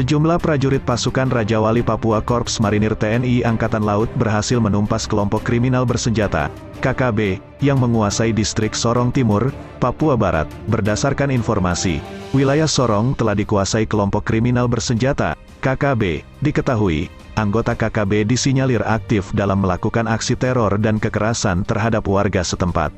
Sejumlah prajurit pasukan Raja Wali Papua Korps Marinir TNI Angkatan Laut berhasil menumpas kelompok kriminal bersenjata, KKB, yang menguasai distrik Sorong Timur, Papua Barat. Berdasarkan informasi, wilayah Sorong telah dikuasai kelompok kriminal bersenjata, KKB. Diketahui, anggota KKB disinyalir aktif dalam melakukan aksi teror dan kekerasan terhadap warga setempat.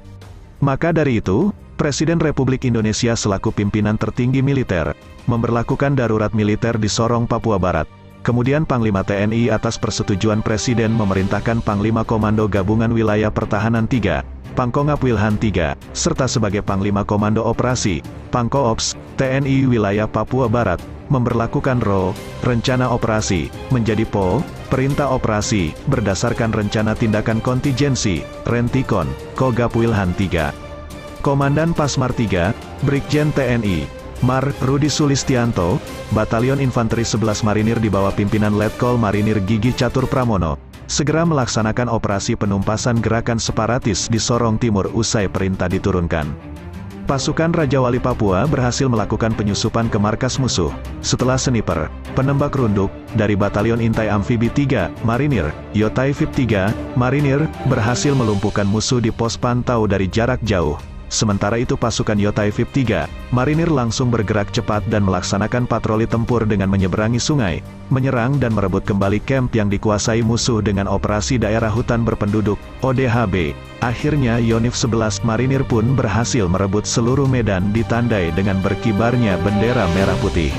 Maka dari itu, Presiden Republik Indonesia selaku pimpinan tertinggi militer, memberlakukan darurat militer di Sorong, Papua Barat. Kemudian Panglima TNI atas persetujuan Presiden memerintahkan Panglima Komando Gabungan Wilayah Pertahanan 3, Pangkongap Wilhan 3, serta sebagai Panglima Komando Operasi, Pangkoops, TNI Wilayah Papua Barat, memberlakukan RO, Rencana Operasi, menjadi PO, Perintah Operasi, berdasarkan Rencana Tindakan Kontingensi, Rentikon, Kogab Wilhan 3. Komandan Pasmar 3, Brigjen TNI, Mar. Rudi Sulistianto, Batalion Infanteri 11 Marinir di bawah pimpinan Letkol Marinir Gigi Catur Pramono, segera melaksanakan operasi penumpasan gerakan separatis di Sorong Timur usai perintah diturunkan. Pasukan Raja Wali Papua berhasil melakukan penyusupan ke markas musuh, setelah sniper, penembak runduk, dari Batalion Intai Amfibi 3, Marinir, Yotai VIP 3, Marinir, berhasil melumpuhkan musuh di pos pantau dari jarak jauh. Sementara itu pasukan Yotai VIP 3, Marinir langsung bergerak cepat dan melaksanakan patroli tempur dengan menyeberangi sungai, menyerang dan merebut kembali kamp yang dikuasai musuh dengan operasi daerah hutan berpenduduk, ODHB. Akhirnya Yonif 11 Marinir pun berhasil merebut seluruh medan ditandai dengan berkibarnya bendera merah putih.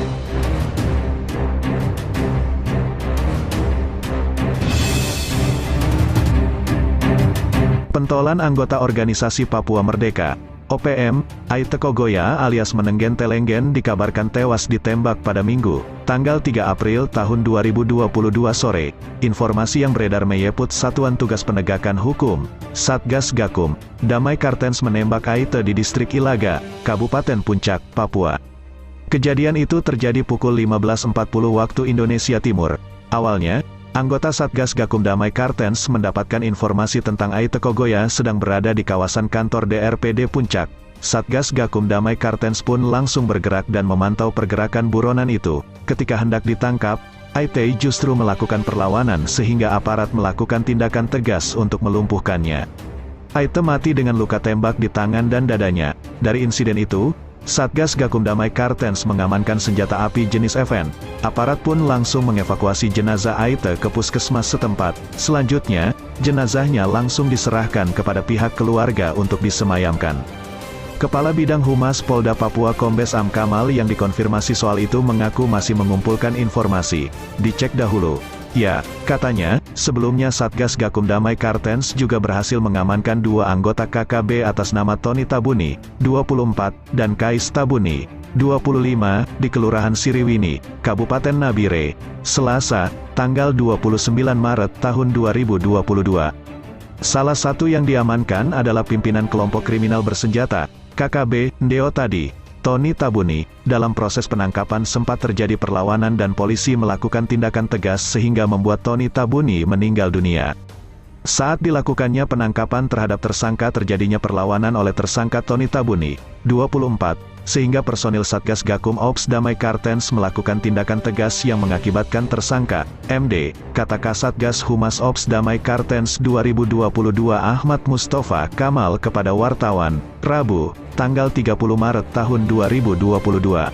Pentolan anggota organisasi Papua Merdeka, OPM, Aite Kogoya alias Menenggen Telenggen dikabarkan tewas ditembak pada Minggu, tanggal 3 April tahun 2022 sore. Informasi yang beredar menyebut Satuan Tugas Penegakan Hukum, Satgas Gakum, Damai Kartens menembak Aite di distrik Ilaga, Kabupaten Puncak, Papua. Kejadian itu terjadi pukul 15.40 waktu Indonesia Timur. Awalnya, anggota Satgas Gakum Damai Kartens mendapatkan informasi tentang Aite Kogoya sedang berada di kawasan kantor DRPD Puncak. Satgas Gakum Damai Kartens pun langsung bergerak dan memantau pergerakan buronan itu. Ketika hendak ditangkap, Aite justru melakukan perlawanan sehingga aparat melakukan tindakan tegas untuk melumpuhkannya. Aite mati dengan luka tembak di tangan dan dadanya. Dari insiden itu, Satgas Gakum Damai Kartens mengamankan senjata api jenis FN. Aparat pun langsung mengevakuasi jenazah Aite ke puskesmas setempat. Selanjutnya, jenazahnya langsung diserahkan kepada pihak keluarga untuk disemayamkan. Kepala Bidang Humas Polda Papua Kombes Am Kamal yang dikonfirmasi soal itu mengaku masih mengumpulkan informasi. Dicek dahulu. Ya, katanya, sebelumnya Satgas Gakum Damai Kartens juga berhasil mengamankan 2 anggota KKB atas nama Tony Tabuni, 24, dan Kais Tabuni, 25, di Kelurahan Siriwini, Kabupaten Nabire, Selasa, tanggal 29 Maret tahun 2022. Salah satu yang diamankan adalah pimpinan kelompok kriminal bersenjata, KKB, Ndeo Tadi, Tony Tabuni. Dalam proses penangkapan sempat terjadi perlawanan dan polisi melakukan tindakan tegas sehingga membuat Tony Tabuni meninggal dunia. Saat dilakukannya penangkapan terhadap tersangka terjadinya perlawanan oleh tersangka Tony Tabuni, 24, sehingga personil Satgas Gakum Ops Damai Kartens melakukan tindakan tegas yang mengakibatkan tersangka, MD, kata Kasatgas Humas Ops Damai Kartens 2022 Ahmad Mustafa Kamal kepada wartawan, Rabu, tanggal 30 Maret tahun 2022.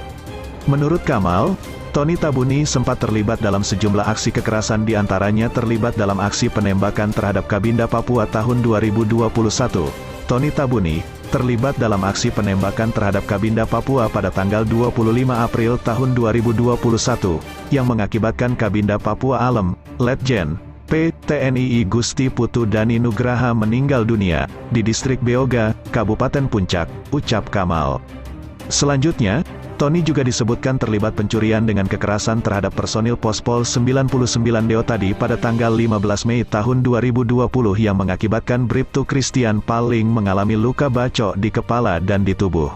Menurut Kamal, Tony Tabuni sempat terlibat dalam sejumlah aksi kekerasan diantaranya terlibat dalam aksi penembakan terhadap Kabinda Papua tahun 2021. Tony Tabuni terlibat dalam aksi penembakan terhadap Kabinda Papua pada tanggal 25 April tahun 2021, yang mengakibatkan Kabinda Papua Alem, Letjen P. TNI Gusti Putu Dani Nugraha meninggal dunia, di distrik Beoga, Kabupaten Puncak, ucap Kamal. Selanjutnya, Tony juga disebutkan terlibat pencurian dengan kekerasan terhadap personil Pospol 99 Deo Tadi pada tanggal 15 Mei tahun 2020 yang mengakibatkan Bribtu Christian Paling mengalami luka bacok di kepala dan di tubuh.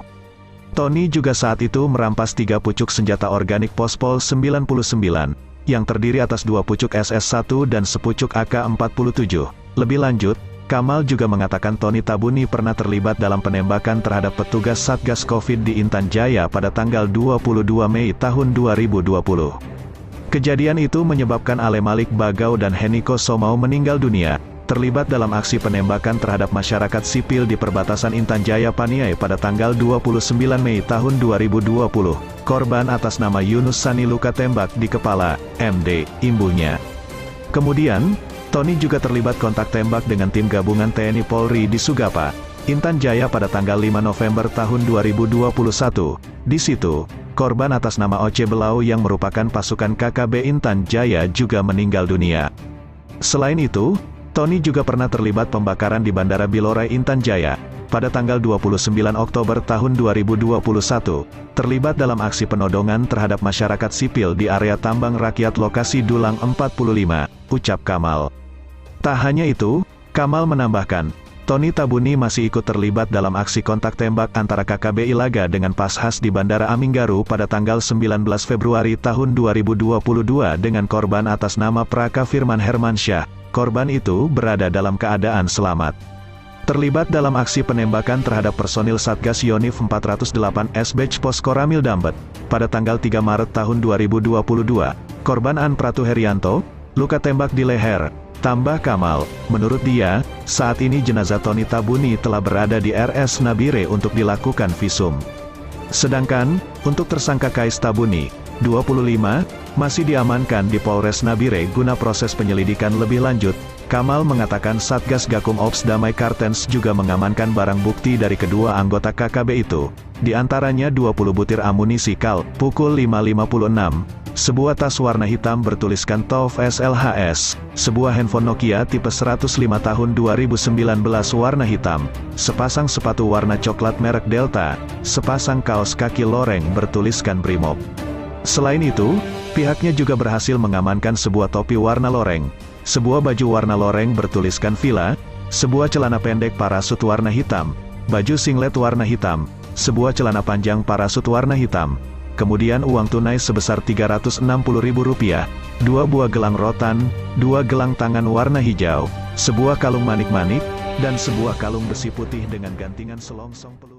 Tony juga saat itu merampas 3 pucuk senjata organik Pospol 99, yang terdiri atas 2 pucuk SS1 dan sepucuk AK-47. Lebih lanjut, Kamal juga mengatakan Tony Tabuni pernah terlibat dalam penembakan terhadap petugas Satgas Covid di Intan Jaya pada tanggal 22 Mei tahun 2020. Kejadian itu menyebabkan Ale Malik Bagau dan Heniko Somau meninggal dunia, terlibat dalam aksi penembakan terhadap masyarakat sipil di perbatasan Intan Jaya Paniai pada tanggal 29 Mei tahun 2020. Korban atas nama Yunus Sani luka tembak di kepala, MD, ibunya. Kemudian, Tony juga terlibat kontak tembak dengan tim gabungan TNI Polri di Sugapa, Intan Jaya pada tanggal 5 November tahun 2021. Di situ, korban atas nama Oce Belau yang merupakan pasukan KKB Intan Jaya juga meninggal dunia. Selain itu, Tony juga pernah terlibat pembakaran di Bandara Bilorai Intan Jaya, pada tanggal 29 Oktober tahun 2021, terlibat dalam aksi penodongan terhadap masyarakat sipil di area tambang rakyat lokasi Dulang 45, ucap Kamal. Tak hanya itu, Kamal menambahkan, Tony Tabuni masih ikut terlibat dalam aksi kontak tembak antara KKB Ilaga dengan Pashas di Bandara Aminggaru pada tanggal 19 Februari tahun 2022 dengan korban atas nama Praka Firman Hermansyah. Korban itu berada dalam keadaan selamat. Terlibat dalam aksi penembakan terhadap personil Satgas Yonif 408 SBC Pos Koramil Dambet, pada tanggal 3 Maret tahun 2022, korban An Pratu Herianto, luka tembak di leher. Tambah Kamal, menurut dia, saat ini jenazah Tony Tabuni telah berada di RS Nabire untuk dilakukan visum. Sedangkan, untuk tersangka Kais Tabuni, 25, masih diamankan di Polres Nabire guna proses penyelidikan lebih lanjut. Kamal mengatakan Satgas Gakum Ops Damai Kartens juga mengamankan barang bukti dari kedua anggota KKB itu, di antaranya 20 butir amunisi kal, pukul 5.56, sebuah tas warna hitam bertuliskan TOF SLHS, sebuah handphone Nokia tipe 105 tahun 2019 warna hitam, sepasang sepatu warna coklat merek Delta, sepasang kaos kaki loreng bertuliskan Brimob. Selain itu, pihaknya juga berhasil mengamankan sebuah topi warna loreng, sebuah baju warna loreng bertuliskan Villa, sebuah celana pendek parasut warna hitam, baju singlet warna hitam, sebuah celana panjang parasut warna hitam, kemudian uang tunai sebesar Rp360.000, 2 buah gelang rotan, 2 gelang tangan warna hijau, sebuah kalung manik-manik, dan sebuah kalung besi putih dengan gantingan selongsong peluang.